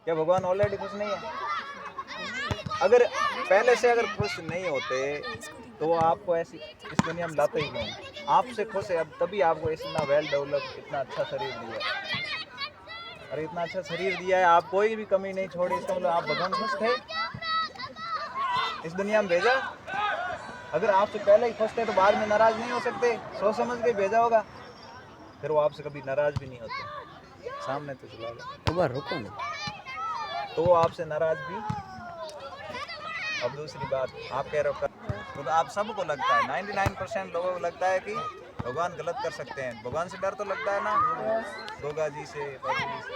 क्या भगवान ऑलरेडी खुश नहीं है? अगर पहले से अगर खुश नहीं होते तो वो आपको ऐसी इस दुनिया में लाते ही नहीं। आपसे खुश है अब तभी आपको इतना वेल डेवलप इतना अच्छा शरीर दिया। अरे इतना अच्छा शरीर दिया है, आप कोई भी कमी नहीं छोड़ी, इसका मतलब आप भगवान खुश थे, इस दुनिया में भेजा। अगर आपसे पहले ही खुश थे तो बाद में नाराज नहीं हो सकते, सोच समझ के भेजा होगा, फिर वो आपसे कभी नाराज भी नहीं होते। सामने तो चला लो, बार रुको ना, तो वो आपसे नाराज भी। अब दूसरी बात, आप कह रहे हो तो आप सबको लगता है, 99% लोगों को लगता है कि भगवान गलत कर सकते हैं। भगवान से डर तो लगता है ना, गोगा जी से, बाबू जी से।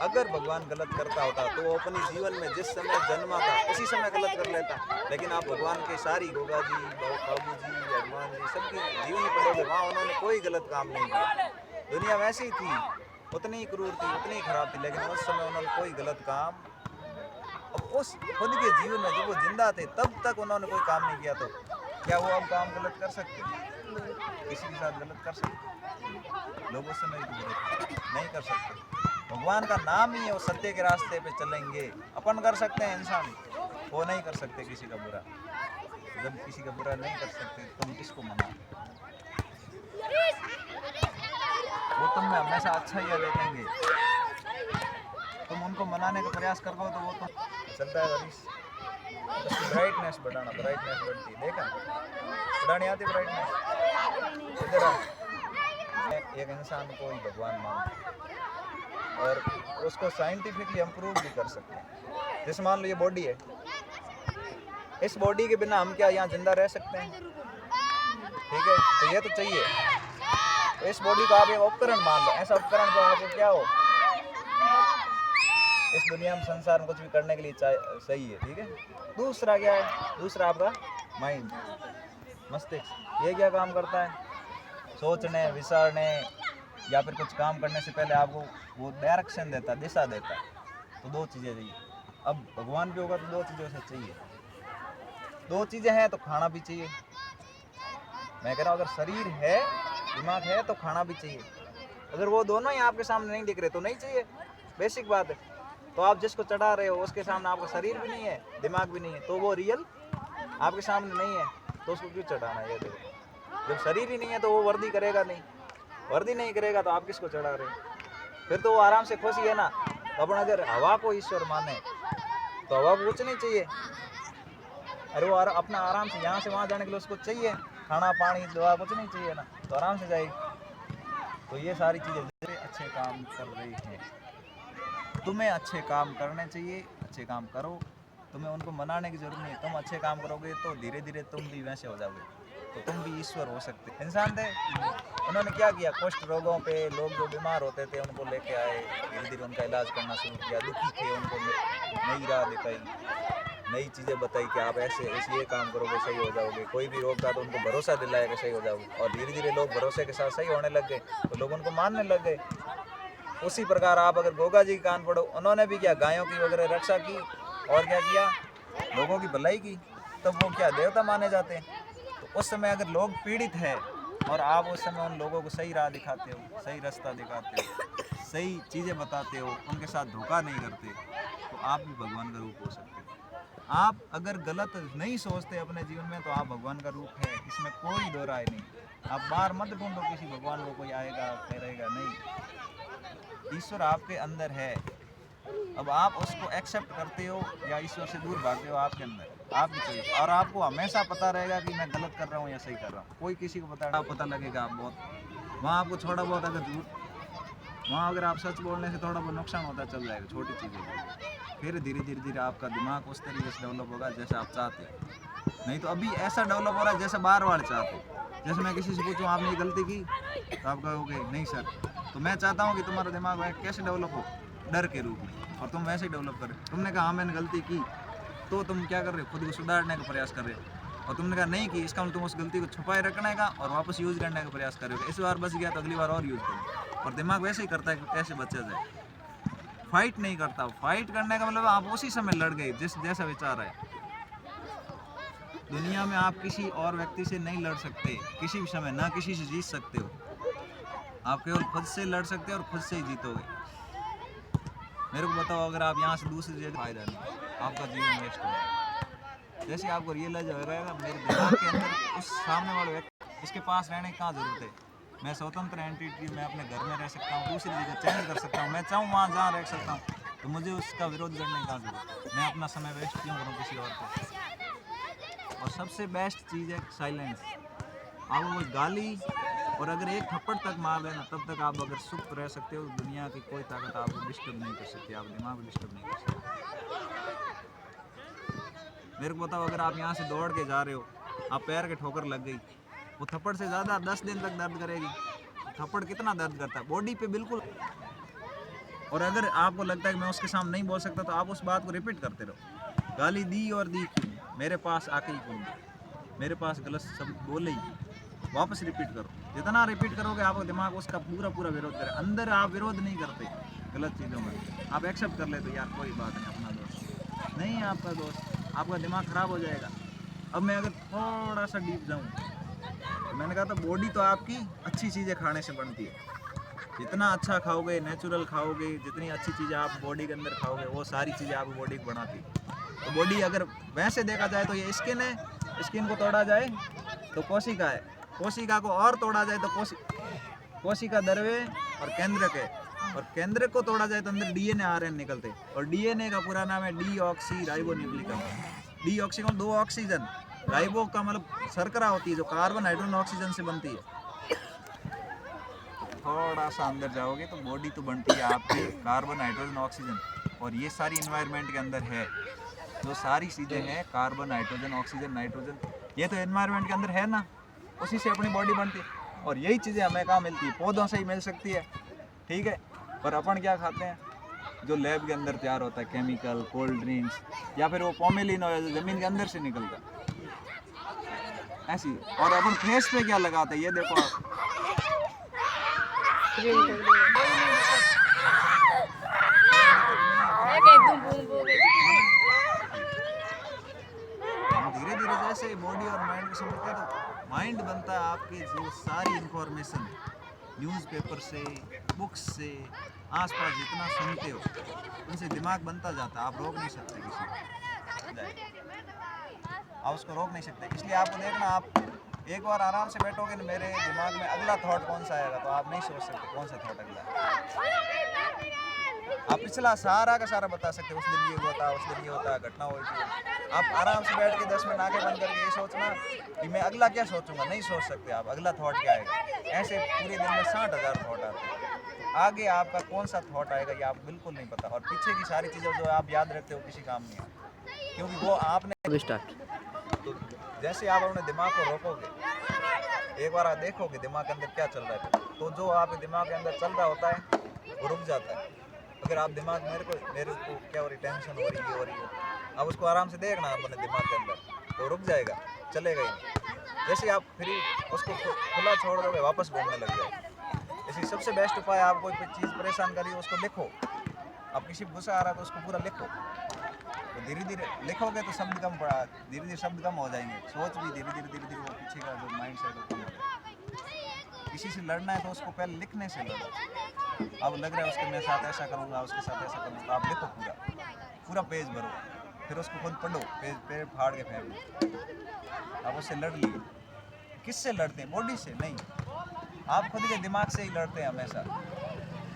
अगर भगवान गलत करता होता तो वो अपने जीवन में जिस समय जन्मा था उसी समय गलत कर लेता। लेकिन आप भगवान के सारी गोगा जी, बाबू जी, हनुमान जी सबकी जीवनी पढ़ोगे, वहाँ उन्होंने कोई गलत काम नहीं किया। दुनिया वैसी ही थी, उतनी ही क्रूर थी, उतनी ही खराब थी, लेकिन उस समय उन्होंने कोई गलत काम, अब उस खुद के जीवन में जब वो जिंदा थे तब तक उन्होंने कोई काम नहीं किया, तो क्या वो अब काम गलत कर सकते? किसी के साथ गलत कर सकते? लोग उस समय नहीं कर सकते। भगवान का नाम ही है, वो सत्य के रास्ते पे चलेंगे। अपन कर सकते हैं इंसान, वो नहीं कर सकते किसी का बुरा। जब किसी का बुरा नहीं कर सकते तुम किसको मना? वो तुम में हमेशा अच्छा ही देखेंगे। तुम उनको मनाने का प्रयास करो तो वो तुम चलता है वरिश। उसकी ब्राइटनेस बढ़ाना, ब्राइटनेस बढ़ती है, देखा बढ़ानी आती ब्राइटनेस। इधर एक इंसान को ही भगवान मानते और उसको साइंटिफिकली हम प्रूव भी कर सकते हैं। जैसे मान लो ये बॉडी है, इस बॉडी के बिना हम क्या यहाँ जिंदा रह सकते हैं? ठीक है, तो ये तो चाहिए। तो इस बॉडी को आप एक उपकरण मान लो, ऐसा उपकरण जो आपको क्या हो इस दुनिया में संसार में कुछ भी करने के लिए सही है। ठीक है, दूसरा क्या है? दूसरा आपका माइंड, मस्तिष्क। ये क्या काम करता है? सोचने, विचारने या फिर कुछ काम करने से पहले आपको वो डायरेक्शन देता है, दिशा देता है। तो दो चीज़ें चाहिए। अब भगवान भी होगा तो दो चीज़ों से चाहिए। दो चीज़ें हैं तो खाना भी चाहिए। मैं कह रहा हूँ अगर शरीर है, दिमाग है तो खाना भी चाहिए। अगर वो दोनों ही आपके सामने नहीं दिख रहे तो नहीं चाहिए, बेसिक बात है। तो आप जिसको चढ़ा रहे हो उसके सामने आपका शरीर भी नहीं है, दिमाग भी नहीं है, तो वो रियल आपके सामने नहीं है, तो उसको क्यों चढ़ाना है? ये देखो, जब शरीर ही नहीं है तो वो वर्दी करेगा नहीं, वर्दी नहीं करेगा तो आप किसको चढ़ा रहे हो? फिर तो वो आराम से खुश ही है ना। तो अपन अगर हवा को ईश्वर माने तो हवा को कुछ नहीं चाहिए। अरे वो अपना आराम से यहाँ से वहाँ जाने के लिए उसको चाहिए खाना, पानी, दवा, कुछ नहीं चाहिए ना, तो आराम से जाएगी। तो ये सारी चीज़ें अच्छे काम कर रही हैं, तुम्हें अच्छे काम करने चाहिए, अच्छे काम करो। तुम्हें उनको मनाने की जरूरत नहीं है। तुम अच्छे काम करोगे तो धीरे धीरे तुम भी वैसे हो जाओगे, तो तुम भी ईश्वर हो सकते। इंसान थे, उन्होंने क्या किया? कुष्ठ रोगों पे लोग जो बीमार होते थे उनको लेके आए, धीरे धीरे उनका इलाज करना शुरू किया। दुखी थे, उनको नई राह दिखाई, नई चीज़ें बताई कि आप ऐसे ऐसे ये काम करोगे सही हो जाओगे। कोई भी रोग था तो उनको भरोसा दिलाया कि सही हो जाओगे, और धीरे धीरे लोग भरोसे के साथ सही होने लग गए, तो लोग उनको मानने लग गए। उसी प्रकार आप अगर गोगा जी के कान पढ़ो, उन्होंने भी क्या गायों की वगैरह रक्षा की और क्या किया? लोगों की भलाई की, तब वो क्या देवता माने जाते हैं। तो उस समय अगर लोग पीड़ित है और आप उस समय उन लोगों को सही राह दिखाते हो, सही रास्ता दिखाते हो, सही चीज़ें बताते हो, उनके साथ धोखा नहीं करते, तो आप भी भगवान का रूप हो सकते हो। आप अगर गलत नहीं सोचते अपने जीवन में तो आप भगवान का रूप है, इसमें कोई दो राय नहीं। आप बाहर मत ढूंढो किसी भगवान को, कोई आएगा कहेगा नहीं, ईश्वर आपके अंदर है। अब आप उसको एक्सेप्ट करते हो या ईश्वर से दूर भागते हो, आपके अंदर आपकी चॉइस। और आपको हमेशा पता रहेगा कि मैं गलत कर रहा हूँ या सही कर रहा हूँ। कोई किसी को पता लगेगा आप बहुत वहाँ आपको थोड़ा बहुत अगर झूठ, वहाँ अगर आप सच बोलने से थोड़ा बहुत नुकसान होता चल जाएगा, छोटी चीज़ें। फिर धीरे धीरे धीरे आपका दिमाग उस तरीके से डेवलप होगा जैसे आप चाहते हो। नहीं तो अभी ऐसा डेवलप हो रहा है जैसे बार बार चाहते हो। जैसे मैं किसी से पूछूं आपने ये गलती की, तो आप कहोगे नहीं सर। तो मैं चाहता हूँ कि तुम्हारा दिमाग कैसे डेवलप हो? डर के रूप में, और तुम वैसे ही डेवलप करें। तुमने कहा हाँ मैंने गलती की, तो तुम क्या कर रहे हो? खुद को सुधारने का प्रयास कर रहे हो। और तुमने कहा नहीं की, इसका मतलब तुम उस गलती को छुपाए रखने का और वापस यूज़ करने का प्रयास कर रहे हो। इस बार बच गया तो अगली बार और यूज़ करो। और दिमाग वैसे ही करता है कि कैसे बचा जाए, फाइट नहीं करता। फाइट करने का मतलब आप उसी समय लड़ गए जैसा विचार है। दुनिया में आप किसी और व्यक्ति से नहीं लड़ सकते किसी भी समय, ना किसी से जीत सकते हो। आप केवल खुद से लड़ सकते हो और खुद से ही जीतोगे। मेरे को बताओ, अगर आप यहाँ से दूसरी जगह फायदा नहीं, आपका जीवन वेस्ट होगा। जैसे आपको रियलाइज हो रहेगा मेरे दिमाग के अंदर उस सामने वाले व्यक्ति, इसके पास रहने की कहाँ ज़रूरत है। मैं स्वतंत्र एंटिटी, मैं अपने घर में रह सकता हूँ, दूसरी जगह चेंज कर सकता हूँ, मैं चाहूँ वहाँ जहाँ रह सकता हूँ, तो मुझे उसका विरोध करने की कहाँ ज़रूरत है। मैं अपना समय वेस्ट क्यों करूँ किसी और पे। और सबसे बेस्ट चीज़ है साइलेंस। आप वो गाली और अगर एक थप्पड़ तक मार लेना, तब तक आप अगर सुख रह सकते हो, दुनिया की कोई ताकत आपको डिस्टर्ब नहीं कर सकती, आप दिमाग डिस्टर्ब नहीं कर सकते। मेरे को बताओ, अगर आप यहाँ से दौड़ के जा रहे हो, आप पैर के ठोकर लग गई, वो थप्पड़ से ज़्यादा 10 दिन तक दर्द करेगी। थप्पड़ कितना दर्द करता है बॉडी पे, बिल्कुल। और अगर आपको लगता है कि मैं उसके सामने नहीं बोल सकता, तो आप उस बात को रिपीट करते रहो। गाली दी और दी क्यों, मेरे पास आके ही क्यों, मेरे पास गलत शब्द बोले ही, वापस रिपीट करो। जितना रिपीट करोगे आपका दिमाग उसका पूरा पूरा विरोध करे। अंदर आप विरोध नहीं करते गलत चीज़ों में, आप एक्सेप्ट कर लेते, यार कोई बात नहीं, अपना दोस्त नहीं है आपका दोस्त, आपका दिमाग ख़राब हो जाएगा। अब मैं अगर थोड़ा सा डीप जाऊँ, तो मैंने कहा था बॉडी तो आपकी अच्छी चीज़ें खाने से बनती है। जितना अच्छा खाओगे, नेचुरल खाओगे, जितनी अच्छी चीज़ें आप बॉडी के अंदर खाओगे, वो सारी चीज़ें आपकी बॉडी को बनाती है। तो बॉडी अगर वैसे देखा जाए तो ये स्किन है, स्किन को तोड़ा जाए तो कोशिका है, कोशिका को और तोड़ा जाए तो कोशिका द्रव्य और केंद्रक है, और केंद्रक को तोड़ा जाए तो अंदर डीएनए आरएनए निकलते, और डीएनए का पूरा नाम है डीऑक्सी राइबोन्यूक्लिक एसिड। डीऑक्सी का 2 ऑक्सीजन, राइबो का मतलब शर्करा होती है जो कार्बन हाइड्रोजन ऑक्सीजन से बनती है। थोड़ा सा अंदर जाओगे तो बॉडी तो बनती है आपकी कार्बन हाइड्रोजन ऑक्सीजन, और ये सारी इन्वायरमेंट के अंदर है। जो सारी चीज़ें हैं कार्बन हाइड्रोजन ऑक्सीजन नाइट्रोजन, ये तो एनवायरनमेंट के अंदर है ना, उसी से अपनी बॉडी बनती है। और यही चीज़ें हमें कहाँ मिलती है, पौधों से ही मिल सकती है, ठीक है। पर अपन क्या खाते हैं, जो लैब के अंदर तैयार होता है, केमिकल, कोल्ड ड्रिंक्स, या फिर वो पोमेलिन ऑयल जो ज़मीन के अंदर से निकलता है, ऐसी। और अपन फेस पे क्या लगाते हैं, ये देखो आप, धीरे धीरे जैसे बॉडी और माइंड को समझते हैं, तो माइंड बनता है आपकी जो सारी इंफॉर्मेशन न्यूज़पेपर से, बुक्स से, आसपास जितना सुनते हो उनसे दिमाग बनता जाता है। आप रोक नहीं सकते किसी को, आप उसको रोक नहीं सकते। इसलिए आपको देखना, आप एक बार आराम से बैठोगे ना, मेरे दिमाग में अगला थॉट कौन सा आएगा, तो आप नहीं सोच सकते कौन सा थॉट अगला। आप पिछला सारा का सारा बता सकते हो, उस दिन ये हुआ था, उस दिन ये होता, घटना हुई थी। आप आराम से बैठ के 10 मिनट आंखें बंद करके ये सोचना कि मैं अगला क्या सोचूंगा, नहीं सोच सकते आप, अगला थॉट क्या आएगा। ऐसे पूरे दिन में 60,000 थॉट आते हैं, आगे आपका कौन सा थॉट आएगा ये आपको बिल्कुल नहीं पता। और पीछे की सारी चीज़ें जो आप याद रखते हो किसी काम नहीं है, क्योंकि वो आपने तो जैसे आप अपने दिमाग को रोकोगे, एक बार आप देखोगे दिमाग के अंदर क्या चल रहा है, तो जो आपके दिमाग के अंदर चल रहा होता है वो रुक जाता है। अगर आप दिमाग मेरे को क्या हो रही, टेंशन हो रही है, हो रही है, आप उसको आराम से देखना अपने दिमाग के अंदर, तो रुक जाएगा, चलेगा ही नहीं। जैसे आप फ्री उसको खुला छोड़ दोगे वापस घूमने लग जाएगा। इसी सबसे बेस्ट उपाय, आप कोई चीज़ परेशान करिए उसको लिखो। आप किसी गुस्सा आ रहा है तो उसको पूरा लिखो, तो धीरे धीरे लिखोगे तो शब्द कम पड़ा, धीरे धीरे शब्द कम हो जाएंगे, सोच भी धीरे धीरे वो पीछे का जो माइंड सेट है कम हो जाएगा। किसी से लड़ना है तो उसको पहले लिखने से लड़ो। अब लग रहा है उसके मेरे साथ ऐसा करूँगा, उसके साथ ऐसा करूँगा, तो आप लिखो पूरा पेज भरो, फिर उसको खुद पढ़ो, पेज फाड़ के फेंक दो। आप उससे लड़ लिए, किससे लड़ते हैं, बॉडी से नहीं, आप खुद के दिमाग से ही लड़ते हैं हमेशा।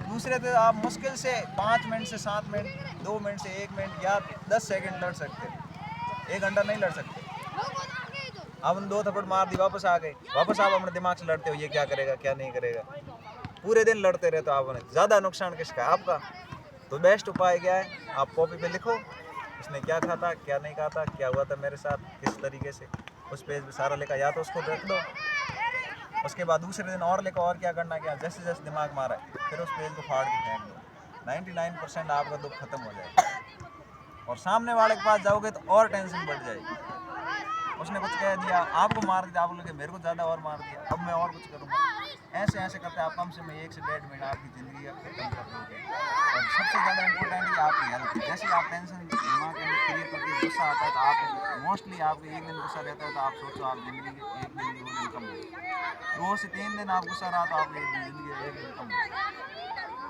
दूसरे तो आप मुश्किल से 5 मिनट से 7 मिनट, 2 मिनट से 1 मिनट या 10 सेकंड लड़ सकते हैं, 1 घंटा नहीं लड़ सकते। आप उन 2 थप्पड़ मार दी, वापस आ गए, वापस आप अपने दिमाग से लड़ते हो, ये क्या करेगा क्या नहीं करेगा, पूरे दिन लड़ते रहते हो। आपने ज़्यादा नुकसान किसका, आपका। तो बेस्ट उपाय क्या है, आप कॉपी पे लिखो उसने क्या कहा था, क्या नहीं कहा था, क्या हुआ था मेरे साथ, किस तरीके से, उस पेज पे सारा लिखा, या तो उसको रख दो, उसके बाद दूसरे दिन और लिखो और क्या करना, क्या जैसे जैसे दिमाग मारा है फिर उस पेज को फाड़ के फेंक दो। 99% आपका दुख खत्म हो जाएगा। और सामने वाले के पास जाओगे तो और टेंशन बढ़ जाएगी, उसने कुछ कह दिया, आपको मार दिया, आप लोग मेरे को ज़्यादा और मार दिया, अब मैं और कुछ करूँगा। ऐसे ऐसे करते आप कम से कम 1 से 1.5 महीना आपकी ज़िंदगी खत्म कर दोगे। और सबसे ज़्यादा इम्पोर्टेंट है आपकी हेल्थ। जैसे आप टेंशन दिमाग के अंदर क्रिएट करके गुस्सा आता है तो आप मोस्टली आपको 1 दिन गुस्सा रहता है तो आप सोचो आप ज़िंदगी के 1 दिन 2 दिन कम हो, 2 से 3 दिन आप गुस्सा रहा तो आप ज़िंदगी 1 दिन कम हो।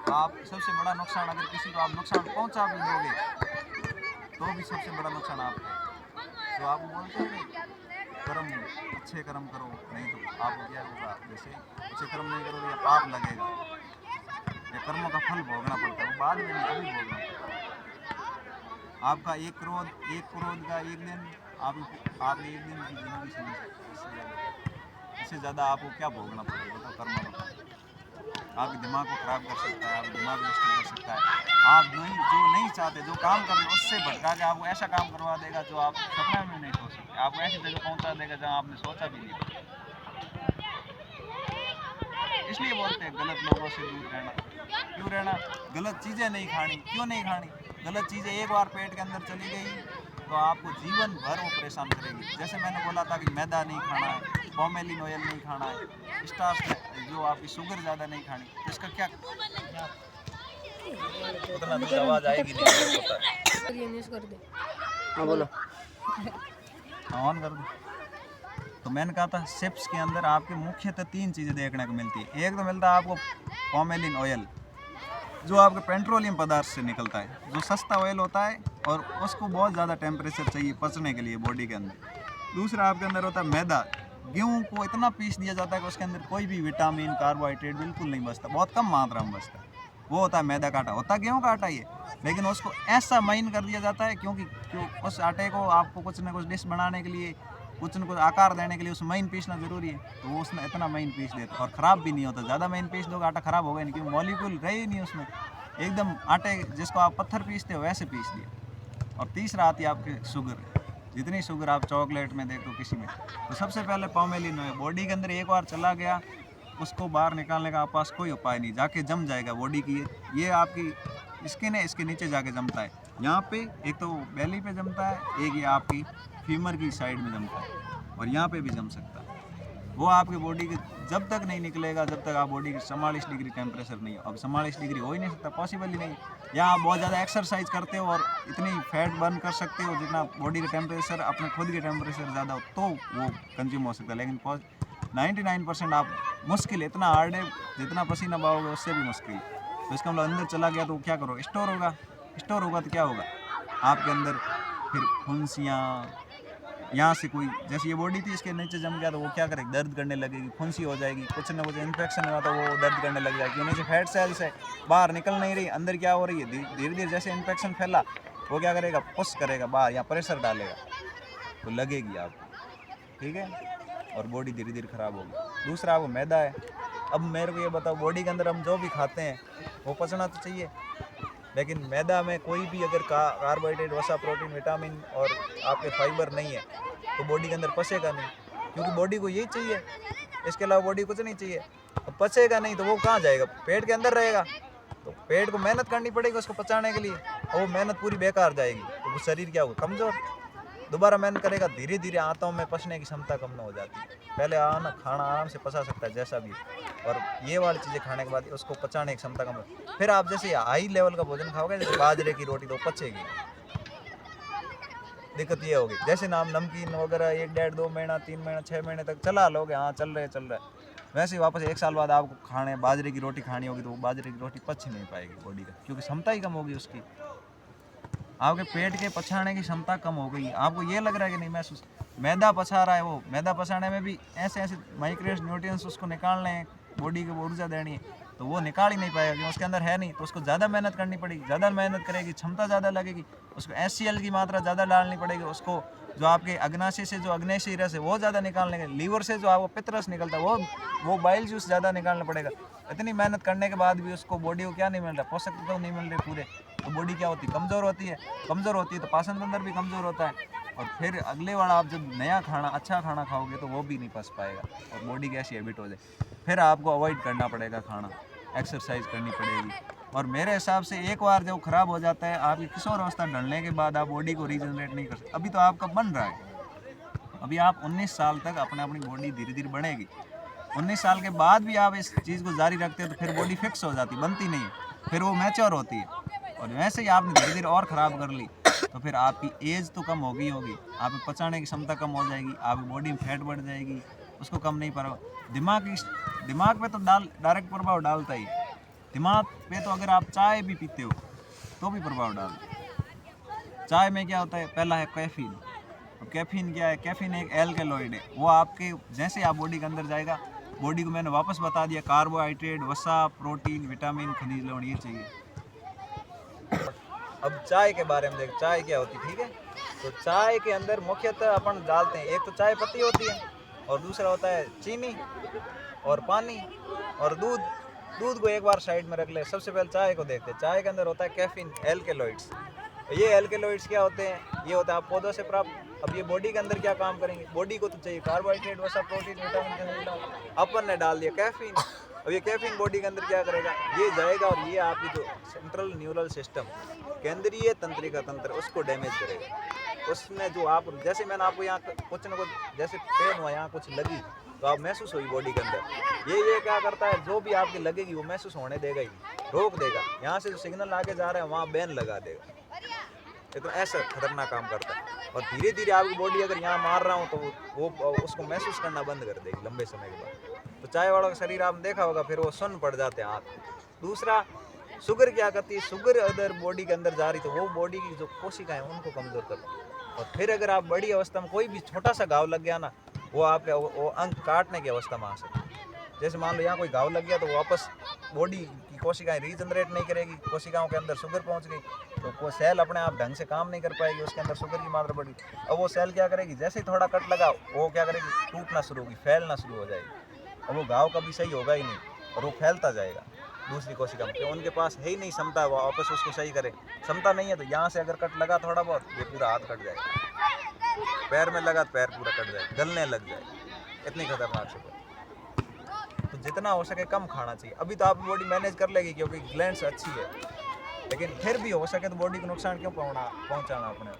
तो आप सबसे बड़ा नुकसान, अगर किसी को आप नुकसान पहुंचा भी दोगे तो भी सबसे बड़ा नुकसान आपका है। तो आप बोलते हैं कर्म, अच्छे कर्म करो, नहीं तो आपको क्या होगा, जैसे अच्छे कर्म नहीं करोगे या पाप लगेगा या कर्मों का फल भोगना पड़ता है, वो बाद में नहीं कभी भोगना पड़ता है। आपका एक क्रोध का 1 दिन आप 1 दिन की जिंदगी से नहीं सकते, इससे ज़्यादा आपको क्या भोगना पड़ेगा, तो कर्मों का फल आपके दिमाग को खराब कर सकता है, आपके दिमाग को डिस्टर्ब कर सकता है। आप जो नहीं चाहते, जो काम कर रहे हो उससे भटका के आपको ऐसा काम करवा देगा जो आप सपने में नहीं सोच सकते, आपको ऐसी जगह पहुंचा देगा जहां आपने सोचा भी नहीं। इसलिए बोलते हैं गलत लोगों से दूर रहना। क्यों रहना? गलत चीज़ें नहीं खानी। क्यों नहीं खानी? गलत चीज़ें एक बार पेट के अंदर चली गई तो आपको जीवन भर वो परेशान करेगी। जैसे मैंने बोला था कि मैदा नहीं खाना है, पॉमेलिन ऑयल नहीं खाना है, स्टार्च जो आपकी शुगर ज़्यादा नहीं खानी, तो इसका क्या उतना दूर आवाज़ आएगी नहीं होता है। हाँ बोलो। ऑन कर दो। तो मैंने कहा था चिप्स के अंदर आपके मुख्यतः 3 चीज़ें देखने को मिलती है। एक तो मिलता है आपको पॉमेलिन ऑयल, जो आपके पेट्रोलियम पदार्थ से निकलता है, जो सस्ता ऑयल होता है और उसको बहुत ज़्यादा टेम्परेचर चाहिए पचने के लिए बॉडी के अंदर। दूसरा आपके अंदर होता है मैदा। गेहूँ को इतना पीस दिया जाता है कि उसके अंदर कोई भी विटामिन, कार्बोहाइड्रेट बिल्कुल नहीं बचता, बहुत कम मात्रा में बचता है। वो होता है मैदा का आटा, होता गेहूँ का आटा ही है, लेकिन उसको ऐसा महीन कर दिया जाता है क्योंकि उस आटे को आपको कुछ ना कुछ डिश बनाने के लिए, कुछ न कुछ आकार देने के लिए उस महीन पीसना ज़रूरी है, तो वो उसने इतना महीन पीस देता है और ख़राब भी नहीं होता। ज़्यादा महीन पीस दोगे आटा ख़राब होगा नहीं, क्योंकि मॉलिक्यूल रहे ही नहीं उसमें, एकदम आटे जिसको आप पत्थर पीसते हो वैसे पीस दिए। और तीसरा आती है आपके शुगर। जितनी शुगर आप चॉकलेट में देखो किसी में, तो सबसे पहले पॉमेलिन है, बॉडी के अंदर एक बार चला गया उसको बाहर निकालने का आप पास कोई उपाय नहीं, जाके जम जाएगा बॉडी की। ये आपकी स्किन है, इसके नीचे जाके जमता है, यहाँ पे एक तो बेली पे जमता है, एक ये आपकी फीमर की साइड में जमता है और यहाँ पे भी जम सकता है। वो आपकी बॉडी के जब तक नहीं निकलेगा, जब तक आप बॉडी के 44 डिग्री टेम्परेचर नहीं हो। अब 44 डिग्री हो ही नहीं सकता, पॉसिबल ही नहीं। या आप बहुत ज़्यादा एक्सरसाइज करते हो और इतनी फैट बर्न कर सकते हो जितना बॉडी का टेम्परेचर अपने खुद के टेम्परेचर ज़्यादा हो तो वो कंज्यूम हो सकता है, लेकिन 99% आप मुश्किल, इतना हार्ड है जितना पसीना बहाओगे उससे भी मुश्किल। तो इसका मतलब अंदर चला गया तो क्या करो, स्टोर होगा तो क्या होगा आपके अंदर, फिर फुंसियाँ, यहाँ से कोई, जैसे ये बॉडी थी इसके नीचे जम गया तो वो क्या करेगी, दर्द करने लगेगी, फुंसी हो जाएगी, कुछ ना कुछ इन्फेक्शन हुआ तो वो दर्द करने लग जाएगी। नीचे फैट सेल्स है, बाहर निकल नहीं रही, अंदर क्या हो रही है, धीरे धीरे जैसे इन्फेक्शन फैला वो क्या करेगा, पुश करेगा बाहर या प्रेशर डालेगा तो लगेगी आपको, ठीक है, और बॉडी धीरे धीरे ख़राब होगी। दूसरा वो मैदा है। अब मेरे को ये बताओ, बॉडी के अंदर हम जो भी खाते हैं वो पचना तो चाहिए, लेकिन मैदा में कोई भी अगर कार्बोहाइड्रेट, वसा, प्रोटीन, विटामिन और आपके फाइबर नहीं है तो बॉडी के अंदर पचेगा नहीं, क्योंकि बॉडी को यही चाहिए, इसके अलावा बॉडी कुछ नहीं चाहिए। अब पचेगा नहीं तो वो कहाँ जाएगा, पेट के अंदर रहेगा, तो पेट को मेहनत करनी पड़ेगी उसको पचाने के लिए, और वो मेहनत पूरी बेकार जाएगी, तो वो शरीर क्या होगा, कमज़ोर, दोबारा मेहनत करेगा, धीरे धीरे आंतों में पचने की क्षमता कम ना हो जाती है। पहले खाना आराम से पचा सकता है जैसा भी, और ये वाली चीज़ें खाने के बाद उसको पचाने की क्षमता कम हो। फिर आप जैसे हाई लेवल का भोजन खाओगे, जैसे बाजरे की रोटी, तो पचेगी, दिक्कत ये होगी। जैसे नाम नमकीन वगैरह 1, 1.5, 2 महीना, 3 महीना, 6 महीने तक चला लोगे, हाँ चल रहे, वैसे ही वापस 1 साल बाद आपको खाने बाजरे की रोटी खानी होगी तो वो बाजरे की रोटी पच नहीं पाएगी बॉडी का, क्योंकि क्षमता ही कम होगी उसकी, आपके पेट के पचाने की क्षमता कम हो गई। आपको ये लग रहा है कि नहीं महसूस, मैदा पचा रहा है, वो मैदा पचाने में भी ऐसे माइक्रो न्यूट्रिएंट्स उसको निकालने हैं, बॉडी को ऊर्जा देनी है, तो वो निकाल ही नहीं पाएगा क्योंकि उसके अंदर है नहीं, तो उसको ज़्यादा मेहनत करनी पड़ेगी, ज़्यादा मेहनत करेगी, क्षमता ज़्यादा लगेगी, उसको HCl की मात्रा ज़्यादा डालनी पड़ेगी, उसको जो आपके अग्नाशय से जो अग्नेय रस है वो ज़्यादा निकालने के, लीवर से जो आपको पित्त निकलता है वो बाइल जूस ज़्यादा निकालना पड़ेगा। इतनी मेहनत करने के बाद भी उसको बॉडी को क्या नहीं मिल रहा, पोषक तत्व नहीं मिल रहे पूरे, तो बॉडी क्या होती है, कमज़ोर होती है, तो पाचन तंत्र भी कमज़ोर होता है, और फिर अगले वाला आप जब नया खाना, अच्छा खाना खाओगे तो वो भी नहीं पच पाएगा और बॉडी की ऐसी हैबिट हो जाए। फिर आपको अवॉइड करना पड़ेगा खाना, एक्सरसाइज करनी पड़ेगी, और मेरे हिसाब से एक बार जब ख़राब हो जाता है, आपकी किशोर अवस्था ढलने के बाद आप बॉडी को रीजनरेट नहीं कर सकते। अभी तो आपका बन रहा है, अभी आप 19 साल तक अपनी बॉडी धीरे धीरे बढ़ेगी। 19 साल के बाद भी आप इस चीज़ को जारी रखते हो तो फिर बॉडी फिक्स हो जाती, बनती नहीं, फिर वो मैच्योर होती है। और वैसे ही आपने धीरे धीरे और ख़राब कर ली तो फिर आपकी एज तो कम होगी होगी, आपकी पचाने की क्षमता कम हो जाएगी, आपकी बॉडी में फैट बढ़ जाएगी, उसको कम नहीं पर दिमाग पे तो डायरेक्ट प्रभाव डालता ही। दिमाग पे तो अगर आप चाय भी पीते हो तो भी प्रभाव डालता है। चाय में क्या होता है, पहला है कैफीन। अब कैफीन क्या है, कैफीन एक एल्केलॉइड है, वो आपके जैसे आप बॉडी के अंदर जाएगा, बॉडी को मैंने वापस बता दिया कार्बोहाइड्रेट, वसा, प्रोटीन, विटामिन, खनिज लवण ये चाहिए। अब चाय के बारे में देख, चाय क्या होती है, ठीक है। तो चाय के अंदर मुख्यतः अपन डालते हैं, एक तो चाय पत्ती होती है और दूसरा होता है चीनी और पानी और दूध। दूध को एक बार साइड में रख ले, सबसे पहले चाय को देखते हैं। चाय के अंदर होता है कैफीन, एल्केलॉइड्स। ये एल्केलॉइड्स क्या होते हैं, ये होता है आप पौधों से प्राप्त। अब ये बॉडी के अंदर क्या काम करेंगे, बॉडी को तो चाहिए कार्बोहाइड्रेट, वसा, प्रोटीन, विटामिन, अपन ने डाल दिया कैफीन। अब ये कैफीन बॉडी के अंदर क्या करेगा, ये जाएगा और ये आपकी जो सेंट्रल न्यूरल सिस्टम, केंद्रीय तंत्रिका तंत्र, उसको डैमेज करेगा। उसमें जो आप, जैसे मैंने आपको यहाँ कुछ न कुछ जैसे पेन हुआ, यहाँ कुछ लगी तो आप महसूस हुई बॉडी के अंदर, ये क्या करता है, जो भी आपकी लगेगी वो महसूस होने देगा ही, रोक देगा। यहाँ से जो सिग्नल आगे जा रहा है वहाँ बैन लगा देगा। तो ऐसा खतरनाक काम करता है। और धीरे धीरे आपकी बॉडी अगर यहाँ मार रहा हूँ तो वो उसको महसूस करना बंद कर देगी लंबे समय के बाद। तो चाय वालों का शरीर आपने देखा होगा, फिर वो सुन्न पड़ जाते हैं हाथ। दूसरा, शुगर क्या करती है, शुगर अगर बॉडी के अंदर जा रही तो वो बॉडी की जो कोशिकाएं हैं उनको कमज़ोर करती है। और फिर अगर आप बड़ी अवस्था में कोई भी छोटा सा घाव लग गया ना, वो आपके वो अंग काटने की अवस्था में आ सकती है। जैसे मान लो यहाँ कोई घाव लग गया तो वापस बॉडी की कोशिकाएं रीजनरेट नहीं करेगी, कोशिकाओं के अंदर शुगर पहुँच गई तो वो सेल अपने आप ढंग से काम नहीं कर पाएगी, उसके अंदर शुगर की मात्रा बढ़ी। अब वो सेल क्या करेगी, जैसे ही थोड़ा कट लगा वो क्या करेगी, टूटना शुरू होगी, फैलना शुरू हो जाएगी। और वो घाव कभी सही होगा ही नहीं और वो फैलता जाएगा दूसरी कोशिका में। उनके पास है ही नहीं क्षमता वो वापस उसको सही करे, क्षमता नहीं है। तो यहाँ से अगर कट लगा थोड़ा बहुत, ये पूरा हाथ कट जाएगा, पैर में लगा तो पैर पूरा कट जाएगा, गलने लग जाएगा, इतनी खतरनाक शुगर। तो जितना हो सके कम खाना चाहिए। अभी तो आप बॉडी मैनेज कर लेगी क्योंकि ग्लैंड्स अच्छी है, लेकिन फिर भी हो सके तो बॉडी को नुकसान क्यों पहुंचाना अपने,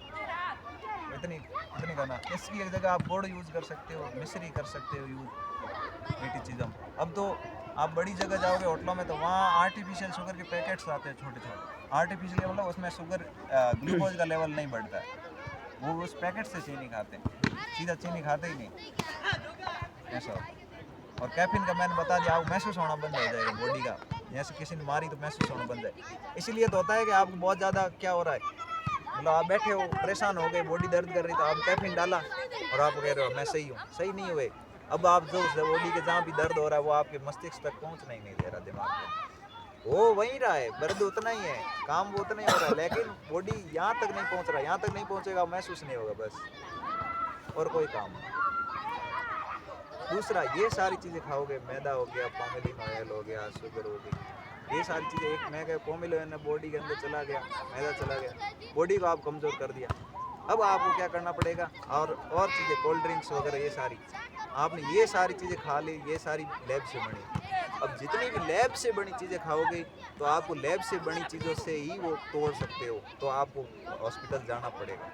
इतनी करना। इसकी जगह आप गुड़ यूज़ कर सकते हो, मिश्री कर सकते हो यूज़, मीठी चीज़ों। अब तो आप बड़ी जगह जाओगे होटलों में तो वहाँ आर्टिफिशियल शुगर के पैकेट्स आते हैं छोटे छोटे। आर्टिफिशियल मतलब उसमें शुगर ग्लूकोज का लेवल नहीं बढ़ता है, वो उस पैकेट से चीनी खाते हैं, सीधा चीनी खाते ही नहीं ऐसा। और कैफीन का मैंने बता दिया, आपको महसूस होना बंद हो जाएगा बॉडी का, जैसे किसी ने मारी तो महसूस होना बंद है। इसीलिए तो होता है कि आपको बहुत ज़्यादा क्या हो रहा है, मतलब आप बैठे हो परेशान हो गए, बॉडी दर्द कर रही तो आप कैफीन डाला और आप कह रहे हो मैं सही हूँ, सही नहीं हुए। अब आप जो बॉडी के जहाँ भी दर्द हो रहा है वो आपके मस्तिष्क तक पहुँचना ही नहीं दे रहा, दिमाग में वो वहीं रहा है, दर्द उतना ही है, काम वो उतना ही हो रहा है, लेकिन बॉडी यहाँ तक नहीं पहुँच रहा, यहाँ तक नहीं पहुँचेगा महसूस नहीं होगा बस, और कोई काम नहीं। दूसरा, ये सारी चीज़ें खाओगे, मैदा हो गया, पॉमेलिन ऑयल हो गया, शुगर हो गई, ये सारी चीज़ें, एक मैं क्या पॉमेलिन बॉडी के अंदर चला गया, मैदा चला गया, बॉडी को आप कमज़ोर कर दिया। अब आपको क्या करना पड़ेगा, और चीज़ें कोल्ड ड्रिंक्स वगैरह ये सारी, आपने ये सारी चीज़ें खा ली, ये सारी लैब से बनी। अब जितनी भी लैब से बनी चीज़ें खाओगे तो आपको लैब से बनी चीज़ों से ही वो तोड़ सकते हो, तो आपको हॉस्पिटल जाना पड़ेगा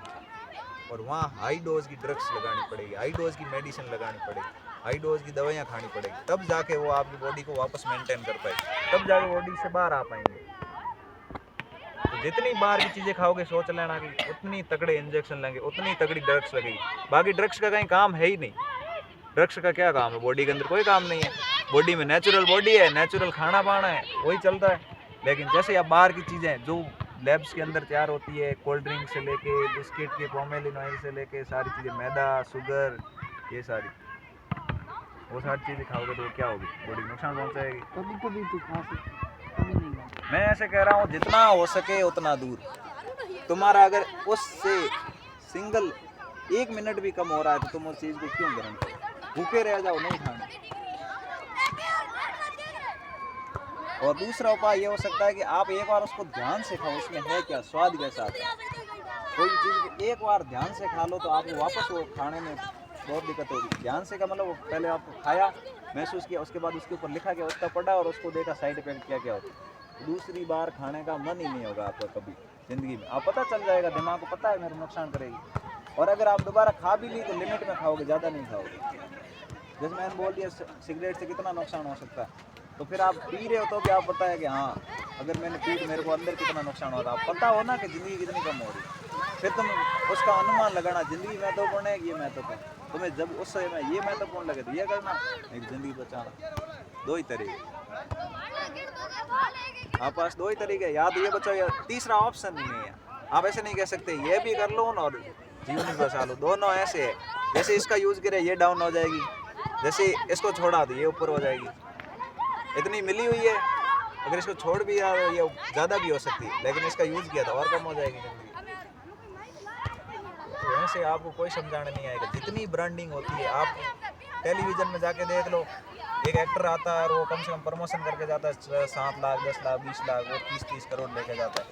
और वहाँ हाई डोज की ड्रग्स लगानी पड़ेगी, हाई डोज की मेडिसिन लगानी पड़ेगी, हाई डोज की दवाइयाँ खानी पड़ेगी, तब जाके वो आपकी बॉडी को वापस मेंटेन कर पाएगी, तब जाके बॉडी से बाहर आ पाएंगे। तो जितनी बाहर की चीज़ें खाओगे सोच लेना कि उतनी तगड़े इंजेक्शन लेंगे, उतनी तगड़ी ड्रग्स लगेगी। बाकी ड्रग्स का कहीं काम है ही नहीं, ड्रग्स का क्या काम है, बॉडी के अंदर कोई काम नहीं है, बॉडी में नेचुरल बॉडी है, नेचुरल खाना पाना है, वही चलता है। लेकिन जैसे आप बाहर की चीज़ें जो लैब्स के अंदर तैयार होती है, कोल्ड ड्रिंक से लेके बिस्किट के पॉमेलिन ऑयल से लेके सारी चीज़ें, मैदा, शुगर, ये सारी, वो सारी चीज़ें खाओगे तो क्या होगी, बॉडी नुकसान पहुँचाएगी। कभी तो खा सकते, कभी नहीं। मैं ऐसे कह रहा हूँ जितना हो सके उतना दूर। तुम्हारा अगर उससे सिंगल 1 मिनट भी कम हो रहा है तो तुम उस चीज़ को क्यों ग्रहण करो, भूखे रह जाओ, नहीं खाना। और दूसरा उपाय ये हो सकता है कि आप एक बार उसको ध्यान से खाओ, उसमें है क्या, स्वाद कैसा आता है। कोई चीज़ एक बार ध्यान से खा लो तो आपको वापस वो खाने में बहुत दिक्कत होगी। ध्यान से का मतलब वो पहले आपको खाया, महसूस किया, उसके बाद उसके ऊपर लिखा गया, उसका पढ़ा और उसको देखा साइड इफेक्ट क्या क्या होता है। दूसरी बार खाने का मन ही नहीं होगा आपका कभी ज़िंदगी में। आप पता चल जाएगा, दिमाग को पता है मेरे नुकसान करेगी, और अगर आप दोबारा खा भी ली तो लिमिट में खाओगे, ज़्यादा नहीं खाओगे। जैसे मैंने बोल दिया सिगरेट से कितना नुकसान हो सकता है, तो फिर आप पी रहे हो तो भी आप पता है कि हाँ अगर मैंने पी मेरे को अंदर कितना नुकसान हो रहा है, आप पता हो ना कि ज़िंदगी कितनी कम हो रही है, फिर तुम उसका अनुमान लगाना ज़िंदगी महत्वपूर्ण है कि ये महत्वपूर्ण। तुम्हें जब उस समय ये महत्वपूर्ण लगे तो ये करना, नहीं ज़िंदगी बचाना। दो ही तरीके आप पास, दो ही तरीके, या तो ये बचाओ या तीसरा ऑप्शन ही नहीं है। आप ऐसे नहीं कह सकते ये भी कर लो और जीवन भी बचा लो, दोनों ऐसे है। जैसे इसका यूज़ करे ये डाउन हो जाएगी, जैसे इसको छोड़ा तो ये ऊपर हो जाएगी। इतनी मिली हुई है, अगर इसको छोड़ भी यार ये ज़्यादा भी हो सकती है, लेकिन इसका यूज़ किया तो और कम हो जाएगी जिंदगी। तो ऐसे आपको कोई समझाने नहीं आएगा। जितनी ब्रांडिंग होती है, आप टेलीविज़न में जाके देख लो, एक एक्टर आता है और वो कम से कम प्रमोशन करके जाता है 7 लाख 10 लाख 20 लाख, वो 30 करोड़ लेके जाता है।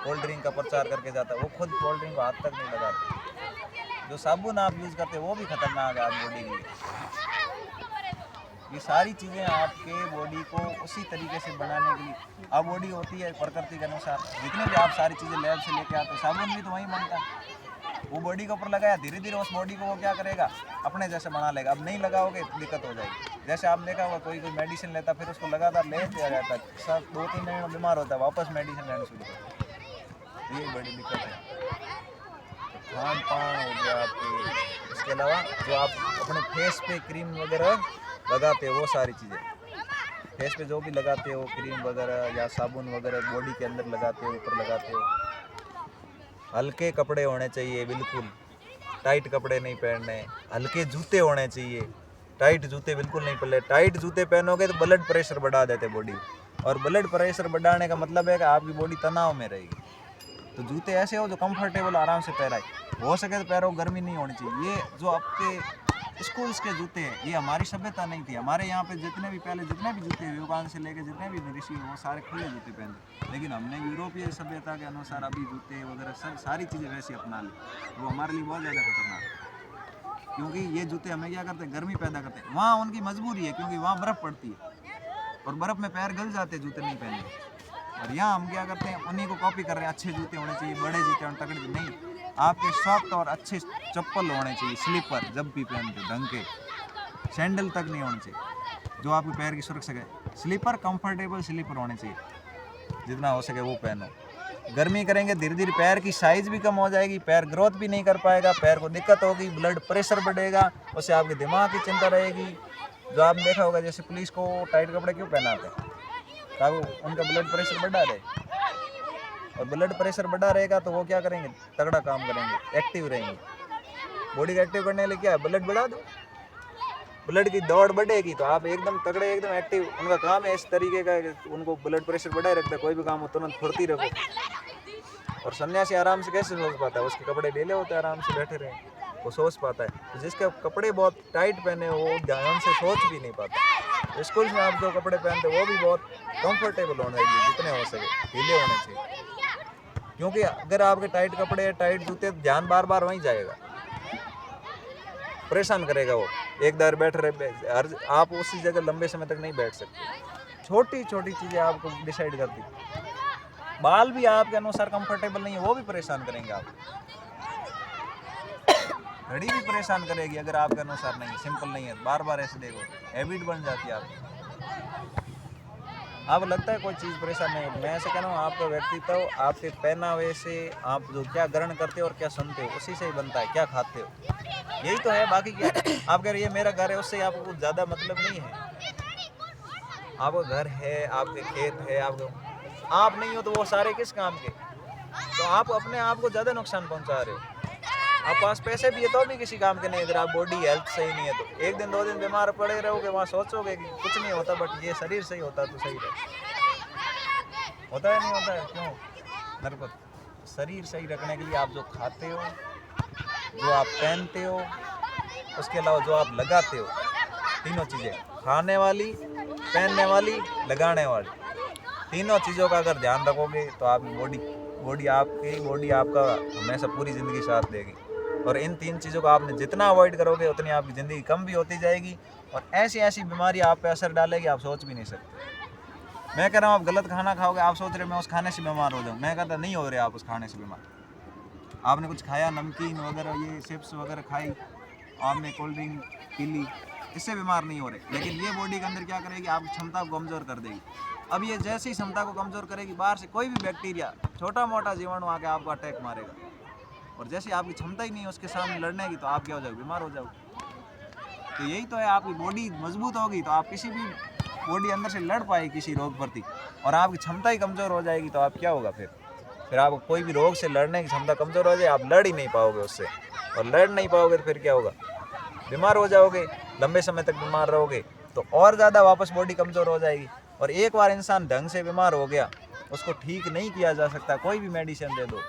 कोल्ड ड्रिंक का प्रचार करके जाता है, वो खुद कोल्ड ड्रिंक को हाथ तक नहीं लगाता। जो साबुन आप यूज़ करते हैं वो भी खतरनाक है आप बॉडी के लिए। ये सारी चीज़ें आपके बॉडी को उसी तरीके से बनाने के लिए, अब बॉडी होती है प्रकृति के अनुसार, जितने भी आप सारी चीज़ें लैब से लेके आते हो, साबुन भी तो वहीं बनता है, वो बॉडी के ऊपर लगाया, धीरे धीरे उस बॉडी को वो क्या करेगा, अपने जैसे बना लेगा। अब नहीं लगाओगे तो दिक्कत हो जाएगी। जैसे आप देखा होगा कोई मेडिसिन लेता फिर उसको लगातार ले दिया जाता है, सब 2-3 महीने में बीमार होता है, वापस मेडिसिन लेना शुरू करता है। ये बड़ी दिक्कत है। खान पान हो गया आपकी, इसके अलावा जो आप अपने फेस पे क्रीम वगैरह लगाते हो, वो सारी चीज़ें फेस पे जो भी लगाते हो, क्रीम वगैरह या साबुन वगैरह बॉडी के अंदर लगाते हो, ऊपर लगाते हो, हल्के कपड़े होने चाहिए, बिल्कुल टाइट कपड़े नहीं पहनने। हल्के जूते होने चाहिए, टाइट जूते बिल्कुल नहीं पहने। टाइट जूते पहनोगे तो ब्लड प्रेशर बढ़ा देते बॉडी, और ब्लड प्रेशर बढ़ाने का मतलब है कि आपकी बॉडी तनाव में रहेगी। तो जूते ऐसे हो जो कंफर्टेबल आराम से पहनाए, हो सके तो पैरों गर्मी नहीं होनी चाहिए। ये जो आपके स्कूल्स के जूते हैं, ये हमारी सभ्यता नहीं थी। हमारे यहाँ पे जितने भी पहले जितने भी जूते युगान से लेके जितने भी ऋषि वो सारे खुले जूते पहनते, लेकिन हमने यूरोपीय सभ्यता के अनुसार अभी जूते वगैरह सब सारी चीज़ें वैसी अपना ली, वो हमारे लिए बहुत ज़्यादा खतरनाक है। क्योंकि ये जूते हमें क्या करते हैं, गर्मी पैदा करते हैं। वहाँ उनकी मजबूरी है क्योंकि वहाँ बर्फ़ पड़ती है और बर्फ़ में पैर गल जाते हैं जूते नहीं पहने। और यहाँ हम क्या करते हैं, उन्हीं को कॉपी कर रहे हैं। अच्छे जूते होने चाहिए, बड़े जूते होने, तगड़े नहीं, आपके सॉफ्ट और अच्छे चप्पल होने चाहिए, स्लीपर जब भी पहनते ढंग के, सैंडल तक नहीं होने चाहिए जो आपके पैर की सुरक्षा है। स्लीपर कंफर्टेबल स्लीपर होने चाहिए, जितना हो सके वो पहनो। गर्मी करेंगे धीरे धीरे पैर की साइज़ भी कम हो जाएगी, पैर ग्रोथ भी नहीं कर पाएगा, पैर को दिक्कत होगी, ब्लड प्रेशर बढ़ेगा, उससे आपके दिमाग की चिंता रहेगी। जो आपने देखा होगा जैसे पुलिस को टाइट कपड़े क्यों पहनाते हैं, ताकि उनका ब्लड प्रेशर बढ़ा रहे, और ब्लड प्रेशर बढ़ा रहेगा तो वो क्या करेंगे, तगड़ा काम करेंगे, एक्टिव रहेंगे। बॉडी को एक्टिव करने के लिए क्या है, ब्लड बढ़ा दो, ब्लड की दौड़ बढ़ेगी तो आप एकदम तगड़े एकदम एक्टिव। उनका काम है इस तरीके का कि उनको ब्लड प्रेशर बढ़ाए रखता है, कोई भी काम हो तुरंत फुर्ती रखो। और सन्यासी आराम से कैसे सोच पाता है, उसके कपड़े ढीले होते हैं, आराम से बैठे रहे, वो सोच पाता है। तो जिसके कपड़े बहुत टाइट पहने वो ध्यान से सोच भी नहीं पाता। स्कूल में आप जो कपड़े पहनते वो भी बहुत कंफर्टेबल होने चाहिए, जितने हो सके ढीले होने चाहिए। क्योंकि अगर आपके टाइट कपड़े टाइट जूते, ध्यान बार बार वहीं जाएगा, परेशान करेगा वो। एक दार बैठ रहे, आप उसी जगह लंबे समय तक नहीं बैठ सकते। छोटी छोटी चीज़ें आपको डिसाइड करती। बाल भी आपके अनुसार कंफर्टेबल नहीं है, वो भी परेशान करेंगे आप। घड़ी भी परेशान करेगी अगर आपके अनुसार नहीं, सिंपल नहीं है, बार बार ऐसे देखो, हैबिट बन जाती है आपकी। आप लगता है कोई चीज़ परेशान नहीं है। मैं ऐसे कह रहा हूँ, आपका व्यक्तित्व आपके पहनावे से, आप जो क्या ग्रहण करते हो और क्या सुनते हो उसी से ही बनता है, क्या खाते हो, यही तो है। बाकी क्या आप कह रहे हैं मेरा घर है, उससे आपको कुछ ज़्यादा मतलब नहीं है। आपका घर है, आपके खेत है, आप नहीं हो तो वो सारे किस काम के। तो आप अपने आप को ज़्यादा नुकसान पहुँचा रहे हो। आप पास पैसे भी है तो भी किसी काम के नहीं, अगर आप बॉडी हेल्थ सही नहीं है तो। एक दिन 2 दिन बीमार पड़े रहोगे, वहाँ सोचोगे कि कुछ नहीं होता, बट ये शरीर सही होता तो सही रहे। होता है नहीं होता है, क्यों नरपत? शरीर सही रखने के लिए आप जो खाते हो, जो आप पहनते हो, उसके अलावा जो आप लगाते हो, तीनों चीज़ें, खाने वाली, पहनने वाली, लगाने वाली, तीनों चीज़ों का अगर ध्यान रखोगे तो आपकी बॉडी आपका हमेशा पूरी ज़िंदगी साथ देगी। और इन 3 चीज़ों को आपने जितना अवॉइड करोगे उतनी आपकी ज़िंदगी कम भी होती जाएगी, और ऐसी ऐसी बीमारी आप पे असर डालेगी आप सोच भी नहीं सकते। मैं कह रहा हूँ आप गलत खाना खाओगे, आप सोच रहे मैं उस खाने से बीमार हो जाऊँ, मैं कहता नहीं हो रहे आप उस खाने से बीमार। आपने कुछ खाया, नमकीन वगैरह, ये चिप्स वगैरह खाई, आपने कोल्ड ड्रिंक पी ली, इससे बीमार नहीं हो रहे। लेकिन ये बॉडी के अंदर क्या करेगी, आपकी क्षमता को कमज़ोर कर देगी। अब ये जैसी क्षमता को कमज़ोर करेगी, बाहर से कोई भी बैक्टीरिया, छोटा मोटा जीवाणु आके आपको अटैक मारेगा, और जैसे आपकी क्षमता ही नहीं है उसके सामने लड़ने की, तो आप क्या हो जाओगे, बीमार हो जाओगे। तो यही तो है, आपकी बॉडी मजबूत होगी तो आप किसी भी बॉडी अंदर से लड़ पाएगी किसी रोग प्रति, और आपकी क्षमता ही कमज़ोर हो जाएगी तो आप क्या होगा, फिर आपको कोई भी रोग से लड़ने की क्षमता कमज़ोर हो जाए, आप लड़ ही नहीं पाओगे उससे, और लड़ नहीं पाओगे तो फिर क्या होगा, बीमार हो जाओगे, लंबे समय तक बीमार रहोगे, तो और ज़्यादा वापस बॉडी कमज़ोर हो जाएगी। और एक बार इंसान ढंग से बीमार हो गया, उसको ठीक नहीं किया जा सकता, कोई भी मेडिसिन दे दो।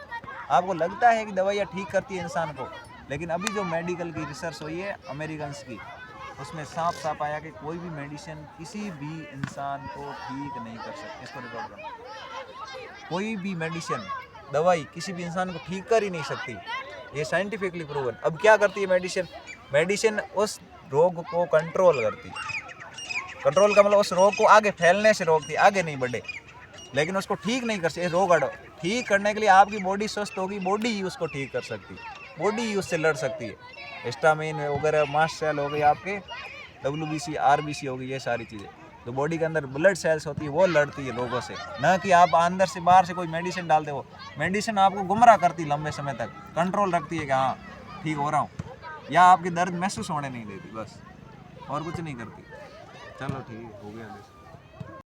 आपको लगता है कि दवाइयाँ ठीक करती है इंसान को, लेकिन अभी जो मेडिकल की रिसर्च हुई है अमेरिकन्स की, उसमें साफ साफ आया कि कोई भी मेडिसिन किसी भी इंसान को ठीक नहीं कर सकती। इसको रिकॉर्ड करना, कोई भी मेडिसिन, दवाई किसी भी इंसान को ठीक कर ही नहीं सकती, ये साइंटिफिकली प्रूवन। अब क्या करती है मेडिसिन, मेडिसिन उस रोग को कंट्रोल करती है, कंट्रोल का मतलब उस रोग को आगे फैलने से रोकती है, आगे नहीं बढ़े, लेकिन उसको ठीक नहीं कर सकती। रोग ठीक करने के लिए आपकी बॉडी स्वस्थ होगी, बॉडी ही उसको ठीक कर सकती है, बॉडी ही उससे लड़ सकती है। हिस्टामिन वगैरह, मास्ट सेल हो गई आपके, WBC RBC हो गई, ये सारी चीज़ें जो बॉडी के अंदर ब्लड सेल्स होती है वो लड़ती है रोगों से, न कि आप अंदर से बाहर से कोई मेडिसिन डालते हो। मेडिसिन आपको गुमराह करती है, लंबे समय तक कंट्रोल रखती है कि हाँ ठीक हो रहा हूँ, या आपके दर्द महसूस होने नहीं देती, बस, और कुछ नहीं करती। चलो ठीक है, हो गया।